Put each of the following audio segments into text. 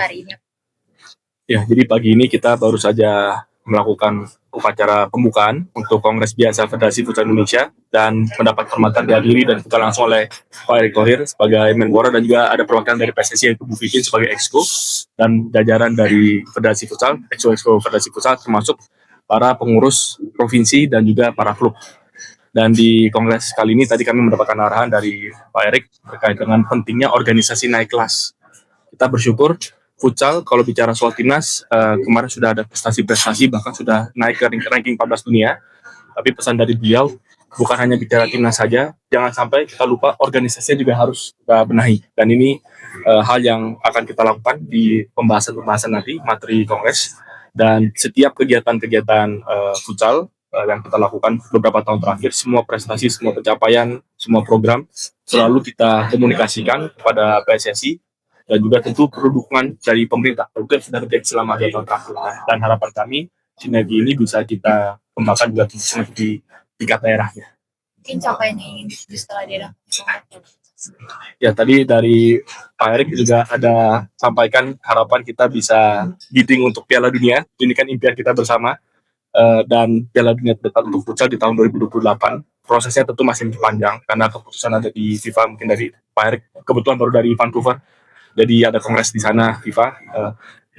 Hari ini. Ya, jadi pagi ini kita baru saja melakukan upacara pembukaan untuk Kongres Biasa Federasi Futsal Indonesia dan mendapat hormatan dihadiri dan kita langsung oleh Pak Erick Thohir sebagai Menpora dan juga ada perwakilan dari PSSI yaitu Bu Vivian sebagai Exco dan jajaran dari Federasi Futsal, Exco Federasi Futsal termasuk para pengurus provinsi dan juga para klub. Dan di kongres kali ini tadi kami mendapatkan arahan dari Pak Erick terkait dengan pentingnya organisasi naik kelas. Kita bersyukur futsal kalau bicara soal timnas kemarin sudah ada prestasi-prestasi bahkan sudah naik ke ranking 14 dunia. Tapi pesan dari beliau bukan hanya bicara timnas saja, jangan sampai kita lupa organisasinya juga harus kita benahi. Dan ini hal yang akan kita lakukan di pembahasan-pembahasan nanti materi kongres dan setiap kegiatan-kegiatan futsal yang kita lakukan beberapa tahun terakhir, semua prestasi, semua pencapaian, semua program selalu kita komunikasikan kepada PSSI dan juga tentu perlu dukungan dari pemerintah. Tentu sudah terjadi selama 2 tahun terakhir. Dan harapan kami sinergi ini bisa kita kembangkan juga di tingkat daerahnya. Mungkin capaian yang ingin setelah daerah. Ya tadi dari Pak Erick juga ada sampaikan harapan kita bisa bidding untuk Piala Dunia. Ini kan impian kita bersama. Dan Piala Dunia terdekat untuk futsal di tahun 2028. Prosesnya tentu masih panjang karena keputusan ada di FIFA mungkin dari Pak Erick. Kebetulan baru dari Vancouver. Jadi ada kongres di sana FIFA.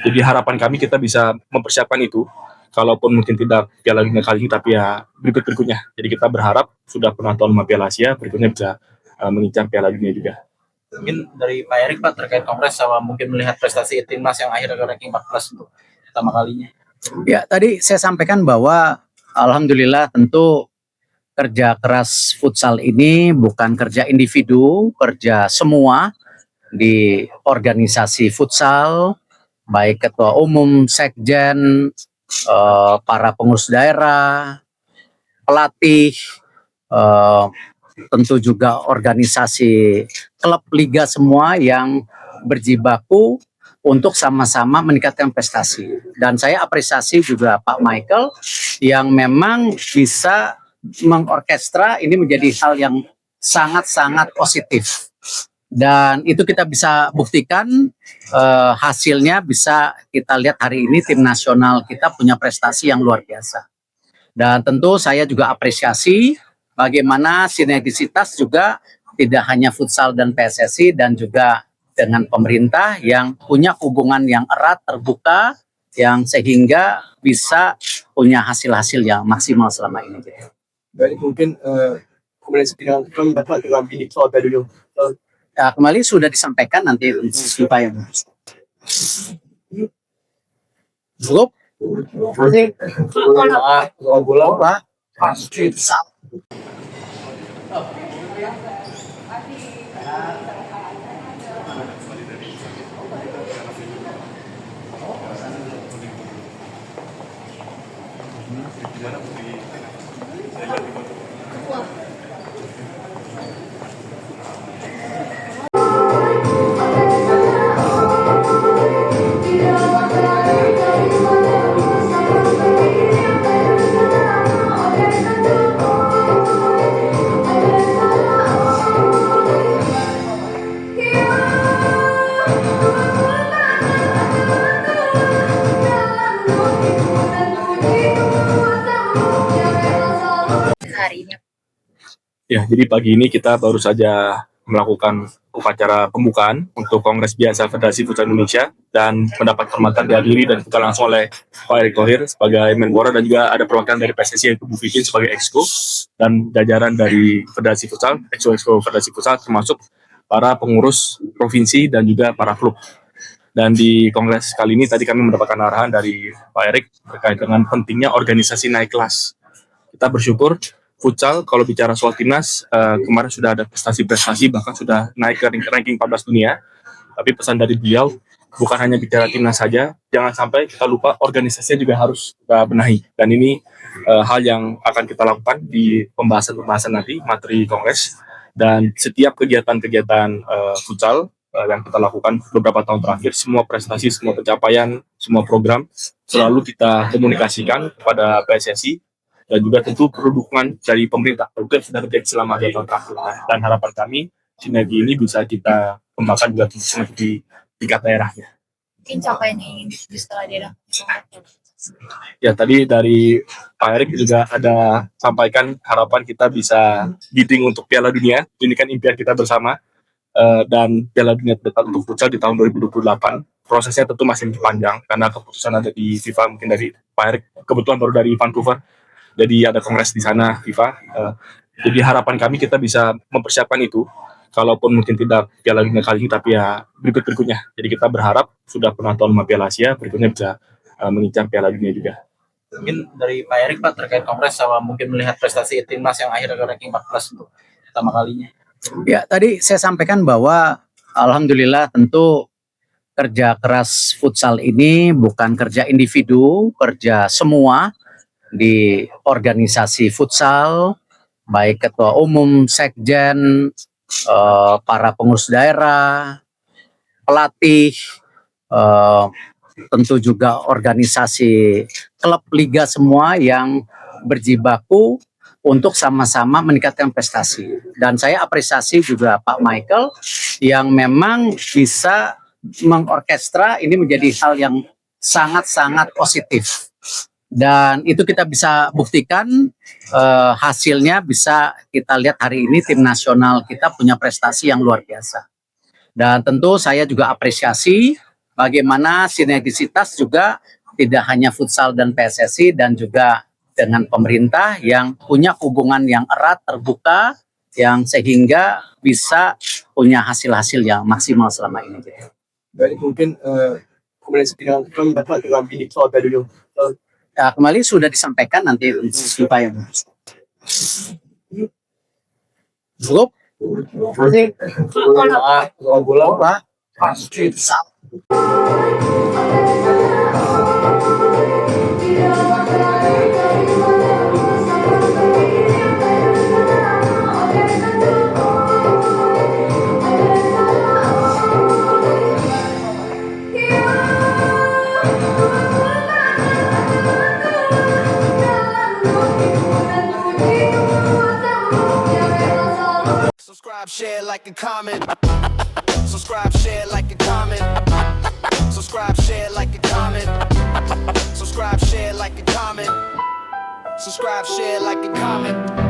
Jadi harapan kami kita bisa mempersiapkan itu. Kalaupun mungkin tidak Piala Dunia kali ini, tapi ya berikutnya. Jadi kita berharap sudah pernah tuan rumah Piala Asia, berikutnya bisa mengincar Piala Dunia juga. Mungkin dari Pak Erick Pak terkait kongres sama mungkin melihat prestasi timnas yang akhirnya ranking 14 untuk pertama kalinya. Ya tadi saya sampaikan bahwa alhamdulillah tentu kerja keras futsal ini bukan kerja individu, kerja semua di organisasi futsal, baik ketua umum, sekjen, para pengurus daerah, pelatih, tentu juga organisasi klub liga semua yang berjibaku untuk sama-sama meningkatkan prestasi. Dan saya apresiasi juga Pak Michael yang memang bisa mengorkestra ini menjadi hal yang sangat-sangat positif. Dan itu kita bisa buktikan hasilnya bisa kita lihat hari ini tim nasional kita punya prestasi yang luar biasa. Dan tentu saya juga apresiasi bagaimana sinergisitas juga tidak hanya futsal dan PSSI dan juga dengan pemerintah yang punya hubungan yang erat terbuka yang sehingga bisa punya hasil-hasil yang maksimal selama ini. Baik, mungkin komunikasi dengan Bapak dengan ini soal dulu. Ya, kembali sudah disampaikan nanti supaya cukup. Bola. Hari ini. Ya, jadi pagi ini kita baru saja melakukan upacara pembukaan untuk Kongres Biasa Federasi Futsal Indonesia dan mendapat hormatan dihadiri dan kita langsung oleh Pak Erick Thohir sebagai Menpora dan juga ada perwakilan dari PSSI yaitu Bu Vivian sebagai Exco dan jajaran dari Federasi Futsal, Exco Federasi Futsal termasuk para pengurus provinsi dan juga para klub. Dan di kongres kali ini tadi kami mendapatkan arahan dari Pak Erik terkait dengan pentingnya organisasi naik kelas. Kita bersyukur futsal kalau bicara soal timnas kemarin sudah ada prestasi-prestasi bahkan sudah naik ke ranking 14 dunia. Tapi pesan dari beliau bukan hanya bicara timnas saja, jangan sampai kita lupa organisasinya juga harus kita benahi. Dan ini hal yang akan kita lakukan di pembahasan-pembahasan nanti materi kongres. Dan setiap kegiatan-kegiatan futsal yang kita lakukan beberapa tahun terakhir, semua prestasi, semua pencapaian, semua program selalu kita komunikasikan kepada PSSI dan juga tentu perlu dukungan dari pemerintah. Itu yang sudah terjadi selama 2 tahun terakhir. Dan harapan kami sinergi ini bisa kita kembangkan juga di tingkat daerahnya. Mungkin capaian yang ingin setelah daerah. Ya tadi dari Pak Erik juga ada sampaikan harapan kita bisa bidding untuk Piala Dunia. Ini kan impian kita bersama. Dan Piala Dunia terdekat untuk futsal di tahun 2028. Prosesnya tentu masih panjang karena keputusan ada di FIFA, mungkin dari Pak Erik kebetulan baru dari Vancouver, jadi ada kongres di sana FIFA. Jadi harapan kami kita bisa mempersiapkan itu, kalaupun mungkin tidak Piala Dunia kali ini tapi ya berikutnya. Jadi kita berharap sudah pernah tuan rumah Piala Asia, berikutnya bisa mengincar Piala Dunia juga. Mungkin dari Pak Erik Pak terkait kongres sama mungkin melihat prestasi timnas yang akhir ke ranking 14 untuk pertama kalinya. Ya, tadi saya sampaikan bahwa alhamdulillah tentu kerja keras futsal ini bukan kerja individu, kerja semua di organisasi futsal, baik ketua umum, sekjen, para pengurus daerah, pelatih, tentu juga organisasi klub liga semua yang berjibaku untuk sama-sama meningkatkan prestasi. Dan saya apresiasi juga Pak Michael yang memang bisa mengorkestra ini menjadi hal yang sangat-sangat positif. Dan itu kita bisa buktikan hasilnya bisa kita lihat hari ini tim nasional kita punya prestasi yang luar biasa. Dan tentu saya juga apresiasi bagaimana sinergisitas juga tidak hanya futsal dan PSSI dan juga dengan pemerintah yang punya hubungan yang erat, terbuka, yang sehingga bisa punya hasil-hasil yang maksimal selama ini. Baik, mungkin komunikasi dengan kami dapat dengan bidik soal dulu. Ya, kembali sudah disampaikan nanti supaya cukup. Bola. Subscribe, share, like, and comment. Subscribe, share, like, and comment. Subscribe, share, like, and comment. Subscribe, share, like, and comment. Subscribe, share, like, and comment.